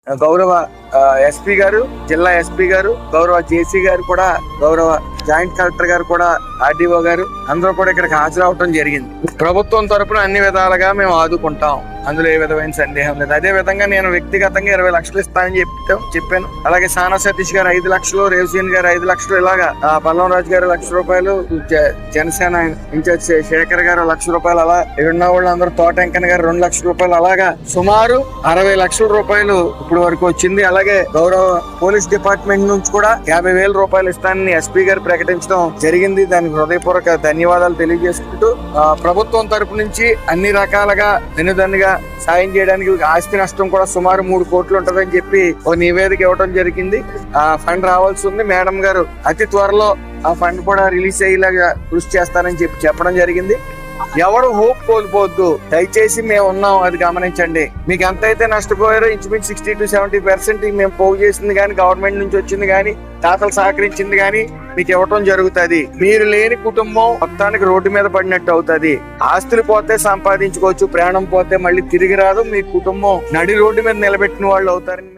గౌరవ ఎస్పీ గారు, జిల్లా ఎస్పీ గారు, గౌరవ జేసీ గారు కూడా, గౌరవ జాయింట్ కలెక్టర్ గారు కూడా, ఆర్డీఓ గారు అందరూ కూడా ఇక్కడికి హాజరవటం జరిగింది. ప్రభుత్వం తరపున అన్ని విధాలుగా మేము ఆదుకుంటాం, అందులో ఏ విధమైన సందేహం లేదు. అదే విధంగా నేను వ్యక్తిగతంగా 20 లక్షలు ఇస్తానని చెప్పాను. అలాగే సానా సతీష్ గారు 5 లక్షలు, రేవసీన్ గారు 5 లక్షలు, ఇలాగా పల్లం రాజు గారు 1 లక్ష రూపాయలు, జనసేన ఇన్ఛార్జ్ శేఖర్ గారు 1 లక్ష రూపాయలు, అలా ఉన్న వాళ్ళందరూ తోటంకన్ గారు 2 లక్షల రూపాయలు, అలాగా సుమారు 60 లక్షల రూపాయలు ఇప్పుడు వరకు వచ్చింది. అలాగే గౌరవ పోలీస్ డిపార్ట్మెంట్ నుంచి కూడా 50,000 రూపాయలు ఇస్తానని ఎస్పీ గారు ప్రకటించడం జరిగింది. దానికి హృదయపూర్వక ధన్యవాదాలు తెలియజేసుకుంటూ, ప్రభుత్వం తరపు నుంచి అన్ని రకాలుగా వెనుదన్నుగా సాయం చేయడానికి ఆస్తి నష్టం కూడా సుమారు 3 కోట్లు ఉంటదని చెప్పి ఒక నివేదిక ఇవ్వడం జరిగింది. ఆ ఫండ్ రావాల్సి ఉంది. మేడం గారు అతి త్వరలో ఆ ఫండ్ కూడా రిలీజ్ అయ్యేలాగా కృషి చేస్తానని చెప్పడం జరిగింది. ఎవరు హోప్ కోల్పోవద్దు, దయచేసి మేము ఉన్నాం, అది గమనించండి. మీకు ఎంతైతే నష్టపోయారో ఇంచుమించు 60 to 70% మేము పోగు చేసింది కానీ, గవర్నమెంట్ నుంచి వచ్చింది కానీ, దాతలు సహకరించింది కానీ మీకు ఇవ్వటం జరుగుతుంది. మీరు లేని కుటుంబం మొత్తానికి రోడ్డు మీద పడినట్టు అవుతుంది. ఆస్తులు పోతే సంపాదించుకోవచ్చు, ప్రాణం పోతే మళ్ళీ తిరిగి రాదు. మీ కుటుంబం నడి రోడ్డు మీద నిలబెట్టిన వాళ్ళు అవుతారని